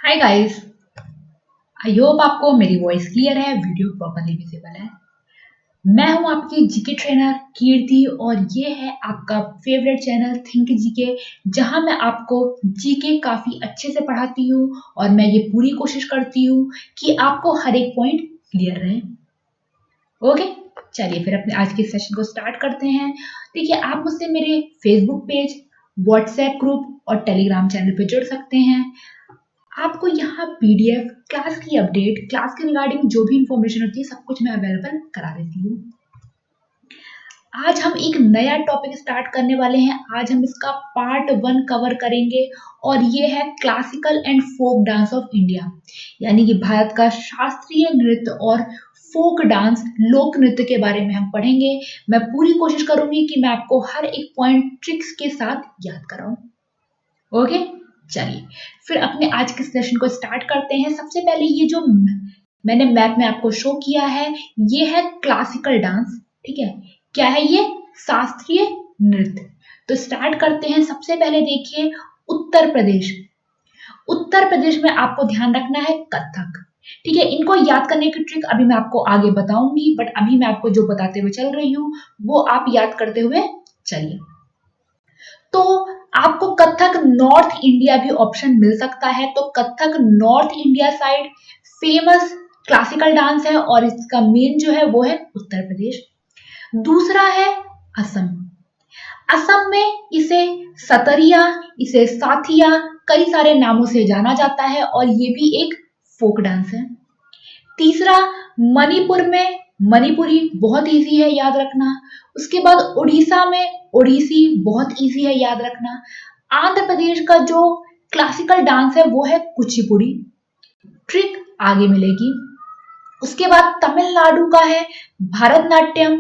Hi guys. I hope आपको मेरी voice clear है, वीडियो प्रॉपर्ली विजिबल है। मैं हूं आपकी जीके ट्रेनर कीर्ति और ये है आपका फेवरेट चैनल थिंक जीके, जहां मैं आपको जीके काफी अच्छे से पढ़ाती हूं और मैं ये पूरी कोशिश करती हूं कि आपको हर एक पॉइंट क्लियर रहे। ओके, चलिए फिर अपने आज के सेशन को स्टार्ट करते हैं। देखिए, आप मुझसे मेरे फेसबुक पेज, व्हाट्सएप ग्रुप और टेलीग्राम चैनल पे जुड़ सकते हैं। आपको यहाँ पीडीएफ, क्लास की अपडेट, क्लास के रिगार्डिंग जो भी इंफॉर्मेशन होती है सब कुछ मैं अवेलेबल करा देती हूँ। आज हम एक नया टॉपिक स्टार्ट करने वाले हैं। आज हम इसका पार्ट 1 कवर करेंगे और ये है classical and folk dance of India, यानी कि भारत का शास्त्रीय नृत्य और फोक डांस, लोक नृत्य के बारे में हम पढ़ेंगे। मैं पूरी कोशिश करूंगी कि मैं आपको हर एक पॉइंट ट्रिक्स के साथ याद कराऊं। ओके, चलिए फिर अपने आज के सेशन को स्टार्ट करते हैं। सबसे पहले ये जो मैंने मैप में आपको शो किया है, ये है क्लासिकल डांस। ठीक है, क्या है ये? शास्त्रीय नृत्य। तो स्टार्ट करते हैं। सबसे पहले देखिए, उत्तर प्रदेश। उत्तर प्रदेश में आपको ध्यान रखना है कथक। ठीक है, इनको याद करने की ट्रिक अभी मैं आपको आगे बताऊंगी, बट अभी मैं आपको जो बताते हुए चल रही हूँ वो आप याद करते हुए चलिए। तो आपको कथक नॉर्थ इंडिया भी ऑप्शन मिल सकता है। तो Kathak north India side famous classical dance है और इसका मेन जो है वो है उत्तर प्रदेश। दूसरा है असम। असम में इसे सतरिया, इसे साथिया, कई सारे नामों से जाना जाता है और ये भी एक फोक डांस है। तीसरा, मणिपुर में मणिपुरी, बहुत इजी है याद रखना। उसके बाद उड़ीसा में ओडिसी, बहुत इजी है याद रखना। आंध्र प्रदेश का जो क्लासिकल डांस है वो है कुचिपुड़ी, ट्रिक आगे मिलेगी। उसके बाद तमिलनाडु का है भरतनाट्यम।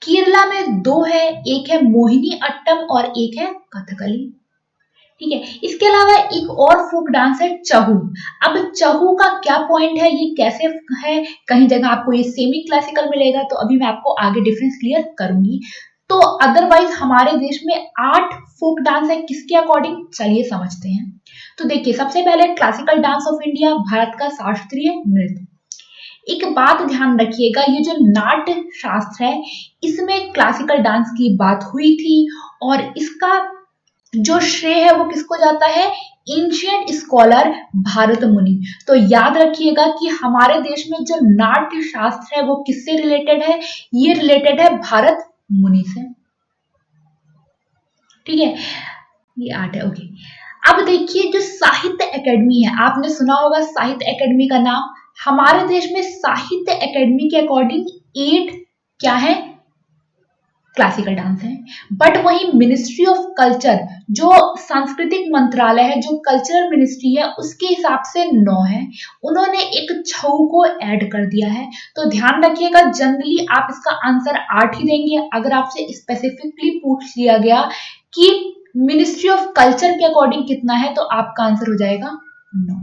केरला में दो है, एक है मोहिनी अट्टम और एक है कथकली। ठीक है, इसके अलावा एक और फोक डांस है चहू। अब चहू का क्या पॉइंट है, ये कैसे है, कहीं जगह आपको ये सेमी क्लासिकल मिलेगा, तो अभी मैं आपको आगे डिफरेंस क्लियर करूंगी। तो अदरवाइज हमारे देश में 8 फोक डांस है, किसके अकॉर्डिंग, चलिए समझते हैं। तो देखिए, सबसे पहले classical dance of India, Bharat का शास्त्रीय नृत्य। एक बात ध्यान रखिएगा, ये जो नाट्य शास्त्र है इसमें क्लासिकल डांस की बात हुई थी और इसका जो श्रेय है वो किसको जाता है? एंशिएंट स्कॉलर भारत मुनि। तो याद रखिएगा कि हमारे देश में जो नाट्य शास्त्र है वो किससे रिलेटेड है? ये रिलेटेड है भारत मुनि से। ठीक है, ये 8 है। ओके, अब देखिए, जो साहित्य एकेडमी है, आपने सुना होगा साहित्य एकेडमी का नाम। हमारे देश में साहित्य एकेडमी के अकॉर्डिंग 8 क्या है? क्लासिकल डांस है। बट वही मिनिस्ट्री ऑफ कल्चर, जो सांस्कृतिक मंत्रालय है, जो कल्चरल मिनिस्ट्री है, उसके हिसाब से 9 है। उन्होंने एक छऊ को ऐड कर दिया है। तो ध्यान रखिएगा, जनरली आप इसका आंसर 8 ही देंगे। अगर आपसे स्पेसिफिकली पूछ लिया गया कि मिनिस्ट्री ऑफ कल्चर के अकॉर्डिंग कितना है, तो आपका आंसर हो जाएगा 9।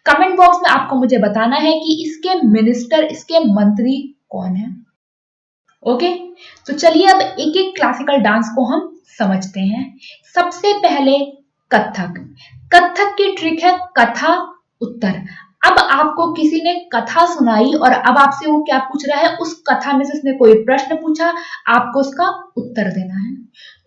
कमेंट बॉक्स में आपको मुझे बताना है कि इसके मिनिस्टर, इसके मंत्री कौन है। ओके, तो चलिए अब एक एक क्लासिकल डांस को हम समझते हैं। सबसे पहले कथक। कथक की ट्रिक है कथा उत्तर। अब आपको किसी ने कथा सुनाई और अब आपसे वो क्या पूछ रहा है, उस कथा में से उसने कोई प्रश्न पूछा, आपको उसका उत्तर देना है।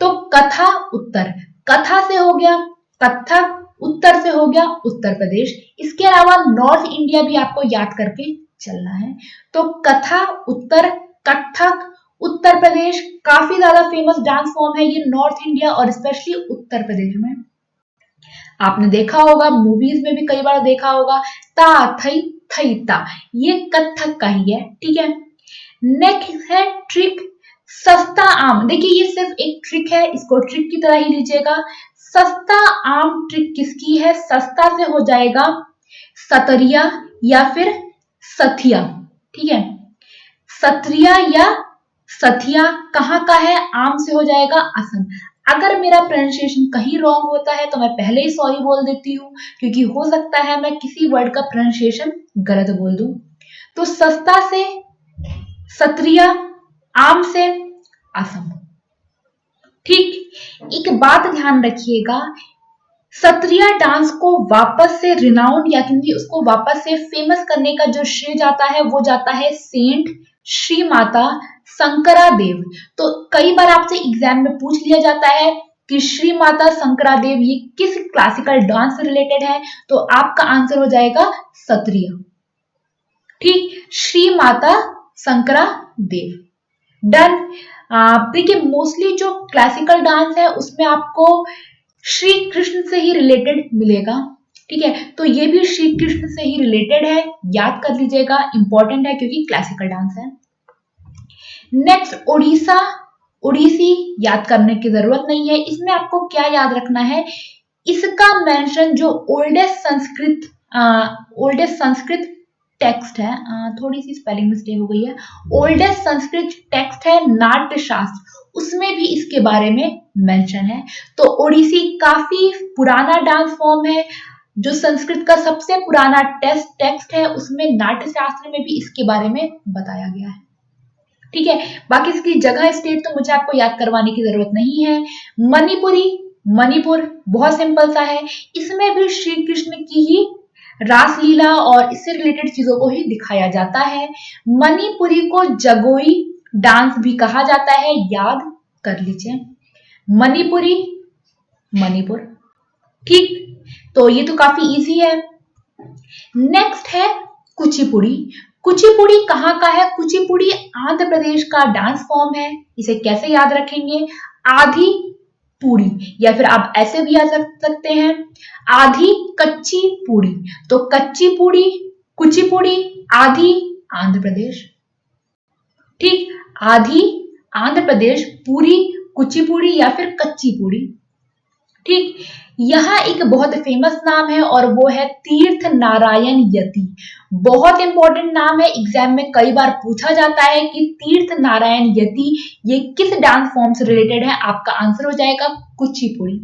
तो कथा उत्तर, कथा से हो गया कथक, उत्तर से हो गया उत्तर प्रदेश। इसके अलावा नॉर्थ इंडिया भी आपको याद करके चलना है। तो कथा उत्तर, कथक उत्तर प्रदेश, काफी ज्यादा फेमस डांस फॉर्म है ये नॉर्थ इंडिया और स्पेशली उत्तर प्रदेश में। आपने देखा होगा, मूवीज में भी कई बार देखा होगा, ता थई थई ता, ये कथक का ही है। ठीक है, नेक्स्ट है ट्रिक सस्ता आम। देखिए, ये सिर्फ एक ट्रिक है, इसको ट्रिक की तरह ही लीजिएगा। सस्ता आम ट्रिक किसकी है? सस्ता से हो जाएगा सतरिया या फिर सथिया। ठीक है, सत्रिया या सथिया कहाँ का है? आम से हो जाएगा असम। अगर मेरा प्रोनाउंसिएशन कहीं रॉन्ग होता है तो मैं पहले ही सॉरी बोल देती हूँ, क्योंकि हो सकता है मैं किसी वर्ड का प्रोनाउंसिएशन गलत बोल दूं। तो सस्ता से सत्रिया, आम से असम। ठीक, एक बात ध्यान रखिएगा, सत्रिया डांस को वापस से रिनाउंड या क्योंकि उसको वापस से फेमस करने का जो श्रेय जाता है वो जाता है सेंट श्री माता शंकरा देव। तो कई बार आपसे एग्जाम में पूछ लिया जाता है कि श्री माता शंकरा देव ये किस क्लासिकल डांस से रिलेटेड है, तो आपका आंसर हो जाएगा सत्रिया। ठीक, श्री माता शंकरा देव। डन। देखिए मोस्टली जो क्लासिकल डांस है उसमें आपको श्री कृष्ण से ही रिलेटेड मिलेगा। ठीक है, तो ये भी श्री कृष्ण से ही रिलेटेड है, याद कर लीजिएगा, इंपॉर्टेंट है क्योंकि क्लासिकल डांस है। नेक्स्ट ओडिशा, ओडिसी याद करने की जरूरत नहीं है। इसमें आपको क्या याद रखना है, इसका मेंशन जो ओल्डेस्ट संस्कृत टेक्स्ट है, थोड़ी सी स्पेलिंग मिस्टेक हो गई है, ओल्डेस्ट संस्कृत टेक्स्ट है नाट्य शास्त्र, उसमें भी इसके बारे में मेंशन है। तो ओडिसी काफी पुराना डांस फॉर्म है, जो संस्कृत का सबसे पुराना टेक्स्ट है उसमें नाट्य शास्त्र में भी इसके बारे में बताया गया है। ठीक है, बाकी इसकी जगह स्टेट तो मुझे आपको याद करवाने की जरूरत नहीं है। मणिपुरी, मणिपुर बहुत सिंपल सा है, इसमें भी श्री कृष्ण की ही रासलीला और इससे रिलेटेड चीजों को ही दिखाया जाता है। मणिपुरी को जगोई डांस भी कहा जाता है, याद कर लीजिए। मणिपुरी, मणिपुर। ठीक, तो ये तो काफी इजी है। नेक्स्ट है कुचिपुड़ी। कुचिपुड़ी कहाँ का है, कुचिपुड़ी आंध्र प्रदेश का डांस फॉर्म है। इसे कैसे याद रखेंगे, आधी पूड़ी, या फिर आप ऐसे भी याद रख सकते हैं आधी कच्ची पूड़ी। तो कच्ची पूड़ी, कुचिपुड़ी, आधी आंध्र प्रदेश। ठीक, आधी आंध्र प्रदेश, पूरी कुचिपुड़ी या फिर कच्ची पूड़ी। ठीक, यहाँ एक बहुत फेमस नाम है और वो है तीर्थ नारायण यति। बहुत इंपॉर्टेंट नाम है, एग्जाम में कई बार पूछा जाता है कि तीर्थ नारायण यति ये किस डांस फॉर्म से रिलेटेड है। आपका आंसर हो जाएगा कुचिपुड़ी।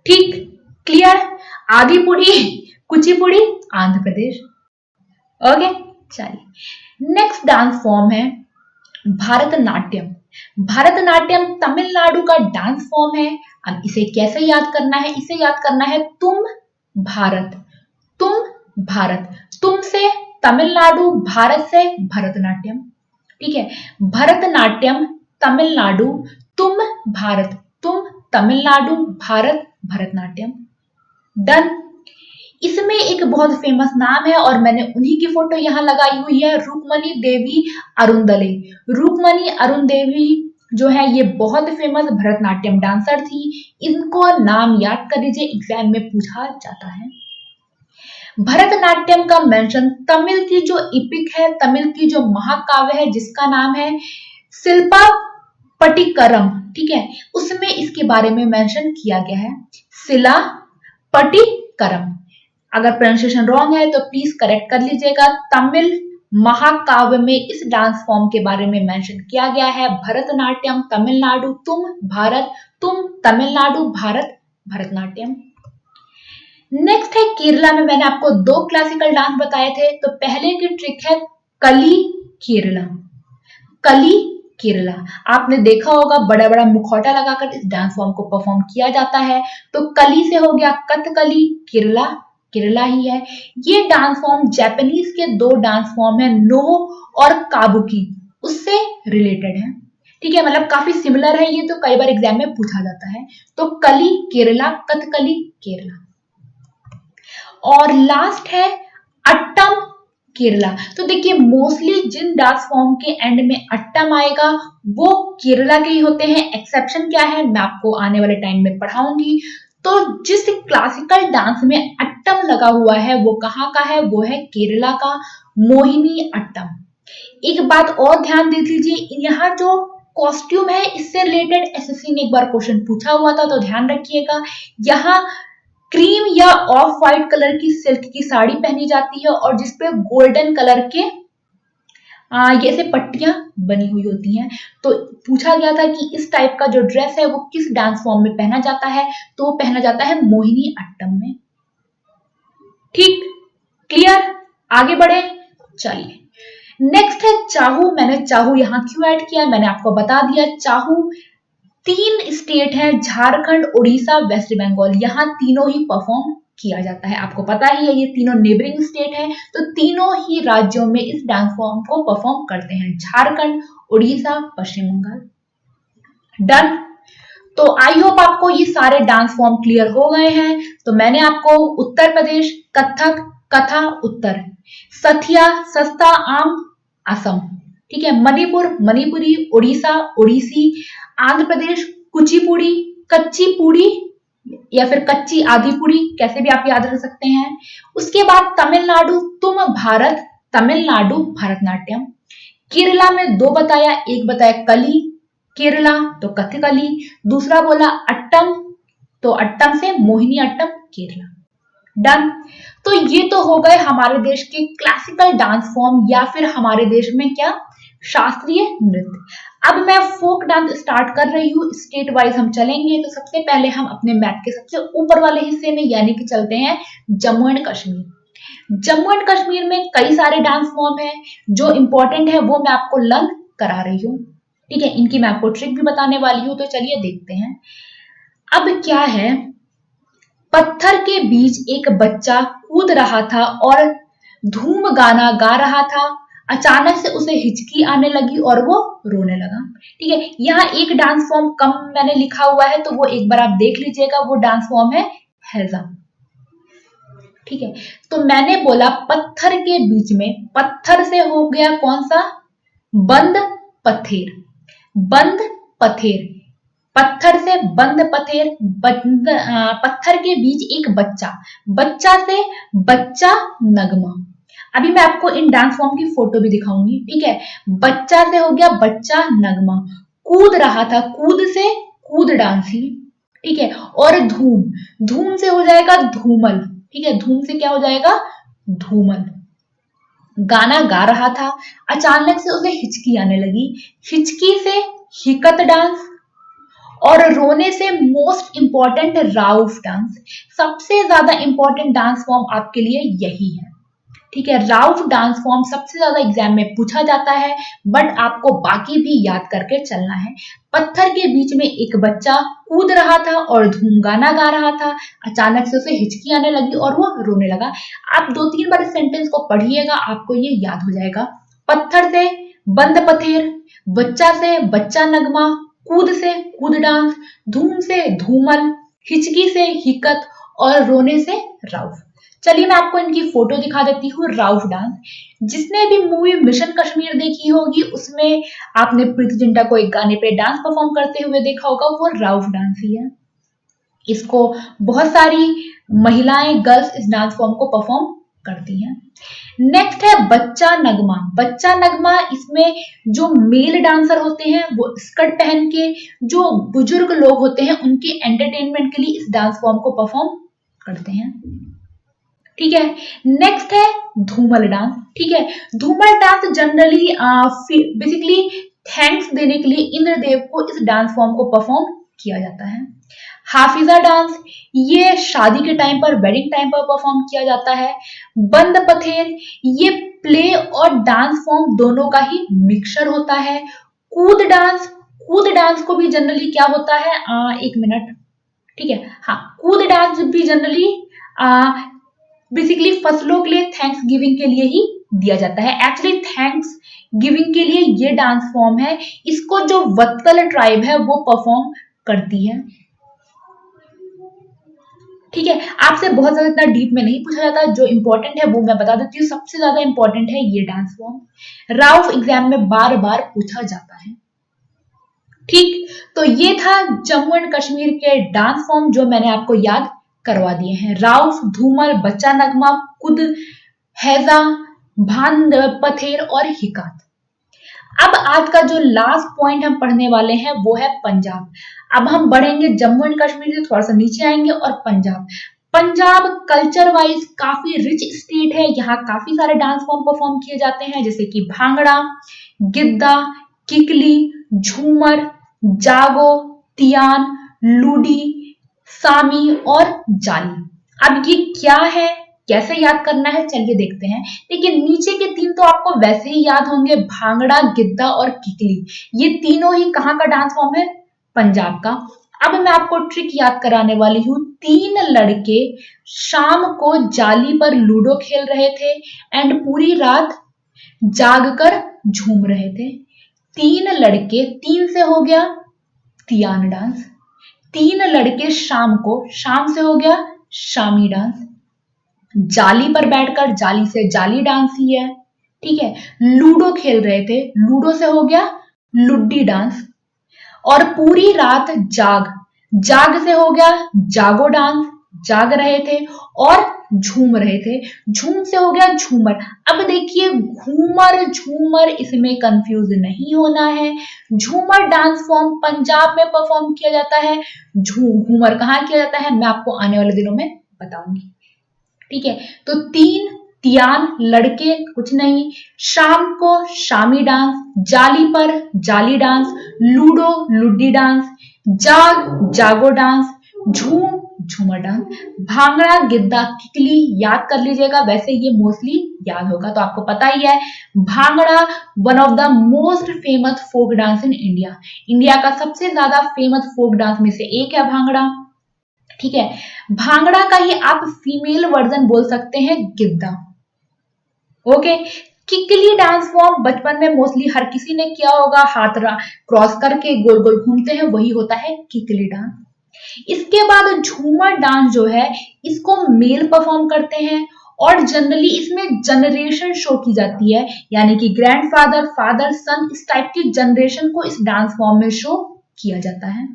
ठीक, क्लियर। आदिपुड़ी, कुचिपुड़ी, आंध्र प्रदेश। ओके, चलिए नेक्स्ट डांस फॉर्म है भारतनाट्यम। भारतनाट्यम तमिलनाडु का डांस फॉर्म है। अब इसे कैसे याद करना है, इसे याद करना है तुम भारत, तुम भारत, तुम से तमिलनाडु, भारत से भरतनाट्यम। ठीक है, भरतनाट्यम तमिलनाडु, तुम भारत, तुम तमिलनाडु, भारत भरतनाट्यम। डन। इसमें एक बहुत फेमस नाम है और मैंने उन्हीं की फोटो यहाँ लगाई हुई है, रुक्मणी देवी अरुंदले। रुक्मणी अरुंदेवी जो है ये बहुत फेमस भरतनाट्यम डांसर थी। इनको नाम याद कर लीजिए, एग्जाम में पूछा जाता है। भरतनाट्यम का मेंशन तमिल की जो इपिक है, तमिल की जो महाकाव्य है जिसका नाम है शिल्पा पट्टिकरम, ठीक है, उसमें इसके बारे में मेंशन किया गया है, शिला पट्टिकरम। अगर प्रोनाउंसिएशन रॉन्ग है तो प्लीज करेक्ट कर लीजिएगा। तमिल महाकाव्य में इस डांस फॉर्म के बारे में मेंशन किया गया है, भरतनाट्यम तमिलनाडु, तुम भारत, तुम तमिलनाडु, भारत भरतनाट्यम। नेक्स्ट है केरला में मैंने आपको दो क्लासिकल डांस बताए थे, तो पहले की ट्रिक है कली केरला। कली केरला आपने देखा होगा, बड़ा बड़ा मुखौटा लगाकर इस डांस फॉर्म को परफॉर्म किया जाता है। तो कली से हो गया कथकली, केरला केरला ही है। ये डांस फॉर्म जापानीज के दो डांस फॉर्म है नो और काबुकी, उससे रिलेटेड है। ठीक है, मतलब काफी सिमिलर है ये, तो कई बार एग्जाम में पूछा जाता है। तो कली केरला, कथकली केरला। और लास्ट है अट्टम केरला। तो देखिए मोस्टली जिन डांस फॉर्म के एंड में अट्टम आएगा वो केरला के ही होते हैं। एक्सेप्शन क्या है मैं आपको आने वाले टाइम में पढ़ाऊंगी। तो जिस क्लासिकल डांस में अट्टम लगा हुआ है वो कहाँ का है, वो है केरला का मोहिनी अट्टम। एक बात और ध्यान दे दीजिए, यहाँ जो कॉस्ट्यूम है इससे रिलेटेड एसएससी ने एक बार क्वेश्चन पूछा हुआ था, तो ध्यान रखिएगा। यहाँ क्रीम या ऑफ व्हाइट कलर की सिल्क की साड़ी पहनी जाती है और जिसपे गोल्डन कलर के ये से पट्टियां बनी हुई होती हैं। तो पूछा गया था कि इस टाइप का जो ड्रेस है वो किस डांस फॉर्म में पहना जाता है, तो वो पहना जाता है मोहिनी अट्टम में। ठीक, क्लियर, आगे बढ़े। चलिए नेक्स्ट है चाहू। मैंने चाहू यहाँ क्यों ऐड किया मैंने आपको बता दिया। चाहू 3 स्टेट हैं, झारखंड, उड़ीसा, वेस्ट बंगाल, यहाँ तीनों ही परफॉर्म किया जाता है। आपको पता ही है ये तीनों नेबरिंग स्टेट हैं, तो तीनों ही राज्यों में इस डांस फॉर्म को परफॉर्म करते हैं, झारखंड, उड़ीसा, पश्चिम बंगाल। डन। तो आई होप आपको ये सारे डांस फॉर्म क्लियर हो गए हैं। तो मैंने आपको उत्तर प्रदेश, कथक, कथा उत्तर, सथिया, सस्ता, आम, असम, ठीक है, मणिपुर, मणिपुरी, उड़ीसा, ओडिसी, आंध्र प्रदेश, कुचिपुड़ी, कच्ची पूड़ी या फिर कच्ची आधी पूड़ी, कैसे भी आप याद रख सकते हैं। उसके बाद तमिलनाडु, तुम भारत, तमिलनाडु भरतनाट्यम। केरला में 2 बताया, एक बताया कली केरला तो कथकली, दूसरा बोला अट्टम, तो अट्टम से मोहिनी अट्टम केरला। डन। तो ये तो हो गए हमारे देश के क्लासिकल डांस फॉर्म या फिर हमारे देश में क्या शास्त्रीय नृत्य। अब मैं फोक डांस स्टार्ट कर रही हूँ, स्टेट वाइज हम चलेंगे। तो सबसे पहले हम अपने मैप के सबसे ऊपर वाले हिस्से में यानी कि चलते हैं जम्मू एंड कश्मीर। जम्मू एंड कश्मीर में कई सारे डांस फॉर्म है, जो इंपॉर्टेंट है वो मैं आपको लर्न करा रही हूँ, ठीक है। इनकी मैं आपको ट्रिक भी बताने वाली हूँ, तो चलिए देखते हैं। अब क्या है, पत्थर के बीच एक बच्चा कूद रहा था और धूम गाना गा रहा था। अचानक से उसे हिचकी आने लगी और वो रोने लगा, ठीक है। यहाँ एक डांस फॉर्म कम मैंने लिखा हुआ है, तो वो एक बार आप देख लीजिएगा। वो डांस फॉर्म है हैजा, ठीक है। तो मैंने बोला पत्थर के बीच में, पत्थर से हो गया कौन सा, बंद पथेर, बंद पथेर, पत्थर से बंद पथेर, पत्थर के बीच एक बच्चा, बच्चा से बच्चा नगमा। अभी मैं आपको इन डांस फॉर्म की फोटो भी दिखाऊंगी, ठीक है। बच्चा से हो गया बच्चा नगमा, कूद रहा था, कूद से कूद डांसी, ठीक है। और धूम, धूम से हो जाएगा धूमल, ठीक है। धूम से क्या हो जाएगा, धूमल। गाना गा रहा था, अचानक से उसे हिचकी आने लगी, हिचकी से हिकत डांस, और रोने से मोस्ट इंपॉर्टेंट राउफ डांस। सबसे ज्यादा इंपॉर्टेंट डांस फॉर्म आपके लिए यही है, ठीक है। राउफ डांस फॉर्म सबसे ज्यादा एग्जाम में पूछा जाता है, बट आपको बाकी भी याद करके चलना है। पत्थर के बीच में एक बच्चा कूद रहा था और धूम गाना गा रहा था, अचानक से उसे हिचकी आने लगी और वो रोने लगा। आप 2-3 बार इस सेंटेंस को पढ़िएगा, आपको ये याद हो जाएगा। पत्थर से बंद पथेर, बच्चा से बच्चा नगमा, कूद से कूद डांस, धूम से धूमल, हिचकी से हिकत और रोने से राउफ। चलिए मैं आपको इनकी फोटो दिखा देती हूँ। राउफ डांस, जिसने भी मूवी मिशन कश्मीर देखी होगी उसमें आपने प्रीति जिंटा को एक गाने पे डांस परफॉर्म करते हुए देखा होगा, वो राउफ डांस ही है। इसको बहुत सारी महिलाएं, गर्ल्स इस डांस फॉर्म को परफॉर्म करती हैं। नेक्स्ट है बच्चा नगमा। बच्चा नगमा, इसमें जो मेल डांसर होते हैं वो स्कर्ट पहन के, जो बुजुर्ग लोग होते हैं उनके एंटरटेनमेंट के लिए इस डांस फॉर्म को परफॉर्म करते हैं, ठीक है। नेक्स्ट है धूमल डांस, ठीक है। Dhumal dance generally basically thanks देने के लिए इंद्रदेव को इस डांस फॉर्म को परफॉर्म किया जाता है। हाफिजा डांस, ये शादी के टाइम पर, वेडिंग टाइम पर परफॉर्म किया जाता है। बंद पथेर, ये प्ले और डांस फॉर्म दोनों का ही मिक्सचर होता है। कूद डांस, कूद डांस को भी जनरली क्या होता है, एक मिनट, ठीक है, हाँ, कूद डांस भी जनरली बेसिकली फसलों के लिए थैंक्स गिविंग के लिए ही दिया जाता है। एक्चुअली थैंक्स गिविंग के लिए ये डांस फॉर्म है, इसको जो वत्तल ट्राइब है वो परफॉर्म करती है, ठीक है। आपसे बहुत ज्यादा इतना डीप में नहीं पूछा जाता, जो इंपॉर्टेंट है वो मैं बता देती हूँ। सबसे ज्यादा इंपॉर्टेंट है ये डांस फॉर्म, राउफ एग्जाम में बार बार पूछा जाता है, ठीक। तो ये था जम्मू एंड कश्मीर के डांस फॉर्म जो मैंने आपको याद करवा दिए हैं। राउफ, धूमल, बच्चा नगमा, कुद, हैजा, भान पथेर और हिकात। अब आज का जो लास्ट पॉइंट हम पढ़ने वाले हैं वो है पंजाब। अब हम बढ़ेंगे जम्मू एंड कश्मीर से थोड़ा सा नीचे आएंगे और पंजाब। पंजाब कल्चर वाइज काफी रिच स्टेट है, यहाँ काफी सारे डांस फॉर्म परफॉर्म किए जाते हैं, जैसे कि भांगड़ा, गिद्दा, किकली, झूमर, जागो, तियान, लूडी, सामी और जाली। अब ये क्या है, कैसे याद करना है, चलिए देखते हैं। लेकिन नीचे के 3 तो आपको वैसे ही याद होंगे, भांगड़ा, गिद्दा और किकली। ये तीनों ही कहाँ का डांस फॉर्म है, पंजाब का। अब मैं आपको ट्रिक याद कराने वाली हूँ। 3 लड़के शाम को जाली पर लूडो खेल रहे थे एंड पूरी रात जागकर झूम रहे थे। 3 लड़के, 3 से हो गया तियान डांस। 3 लड़के शाम को, शाम से हो गया शामी डांस। जाली पर बैठकर, जाली से जाली डांस ही है, ठीक है। लूडो खेल रहे थे, लूडो से हो गया लुड्डी डांस। और पूरी रात जाग, जाग से हो गया जागो डांस, जाग रहे थे और झूम रहे थे, झूम से हो गया झूमर। अब देखिए घूमर झूमर, इसमें कंफ्यूज नहीं होना है। झूमर डांस फॉर्म पंजाब में परफॉर्म किया जाता है, घूमर कहाँ किया जाता है मैं आपको आने वाले दिनों में बताऊंगी, ठीक है। तो 3 तियान लड़के, कुछ नहीं, शाम को शामी डांस, जाली पर जाली डांस, लूडो लुड्डी डांस, जाग जागो डांस, झूम झूमर डांस। भांगड़ा गिद्दा किकली याद कर लीजिएगा, वैसे ये मोस्टली याद होगा तो आपको पता ही है। Bhangra one of the most famous folk dance in India, India का सबसे ज्यादा फेमस फोक डांस में से एक है भांगड़ा, ठीक है। भांगड़ा का ही आप फीमेल वर्जन बोल सकते हैं गिद्दा, ओके। किकली डांस फॉर्म बचपन में मोस्टली हर किसी ने किया होगा, हाथ क्रॉस करके गोल गोल घूमते हैं, वही होता है किकली डांस। इसके बाद झूमर डांस जो है इसको मेल परफॉर्म करते हैं और जनरली इसमें जनरेशन शो की जाती है, यानी कि ग्रैंडफादर, फादर, सन, इस टाइप की जनरेशन को इस डांस फॉर्म में शो किया जाता है।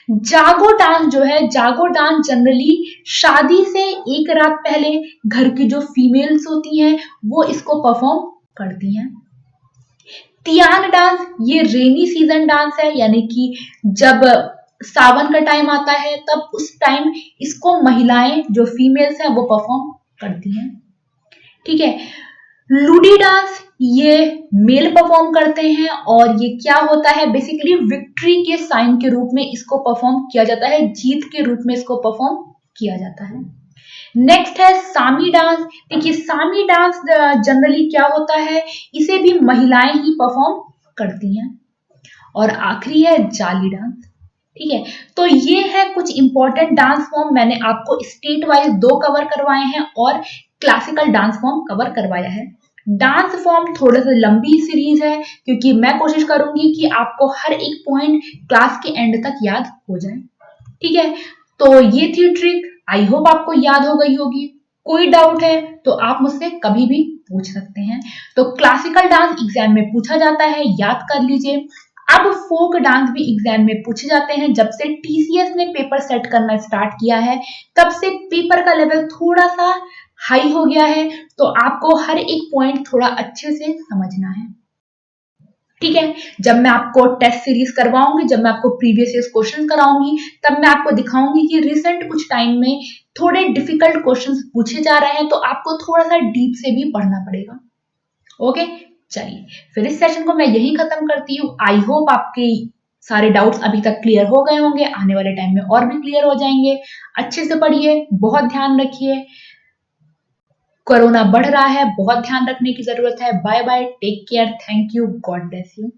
जागो डांस जो है, जागो डांस जनरली शादी से एक रात पहले घर की जो फीमेल्स होती हैं वो इसको परफॉर्म करती हैं। तियान डांस ये रेनी सीजन डांस है, यानी कि जब सावन का टाइम आता है तब उस टाइम इसको महिलाएं जो फीमेल्स हैं वो परफॉर्म करती हैं, ठीक है। लूडी डांस ये मेल परफॉर्म करते हैं और ये क्या होता है, बेसिकली विक्ट्री के साइन के रूप में इसको परफॉर्म किया जाता है, जीत के रूप में इसको परफॉर्म किया जाता है। नेक्स्ट है सामी डांस। देखिए सामी डांस जनरली क्या होता है, इसे भी महिलाएं ही परफॉर्म करती हैं। और आखिरी है जाली डांस, ठीक है। तो ये है कुछ इंपॉर्टेंट डांस फॉर्म, मैंने आपको स्टेट वाइज 2 कवर करवाए हैं और क्लासिकल डांस फॉर्म कवर करवाया है। डांस फॉर्म थोड़ा सा लंबी सीरीज है क्योंकि मैं कोशिश करूंगी कि आपको हर एक पॉइंट क्लास के एंड तक याद हो जाए, ठीक है। तो ये थी ट्रिक, आई होप आपको याद हो गई होगी। कोई डाउट है तो आप मुझसे कभी भी पूछ सकते हैं। तो क्लासिकल डांस एग्जाम में पूछा जाता है, याद कर लीजिए। अब फोक डांस भी एग्जाम में पूछे जाते हैं। जब से टीसीएस ने पेपर सेट करना स्टार्ट किया है तब से पेपर का लेवल थोड़ा सा हाई हो गया है, तो आपको हर एक पॉइंट थोड़ा अच्छे से समझना है, ठीक है। जब मैं आपको टेस्ट सीरीज करवाऊंगी, जब मैं आपको प्रीवियस ईयर क्वेश्चन कराऊंगी, तब मैं आपको दिखाऊंगी कि रिसेंट कुछ टाइम में थोड़े डिफिकल्ट क्वेश्चंस पूछे जा रहे हैं, तो आपको थोड़ा सा डीप से भी पढ़ना पड़ेगा, ओके। चलिए फिर इस सेशन को मैं यही खत्म करती हूँ। आई होप आपके सारे डाउट्स अभी तक क्लियर हो गए होंगे, आने वाले टाइम में और भी क्लियर हो जाएंगे। अच्छे से पढ़िए, बहुत ध्यान रखिए। कोरोना बढ़ रहा है, बहुत ध्यान रखने की जरूरत है। Bye bye, take care, thank you, God bless you.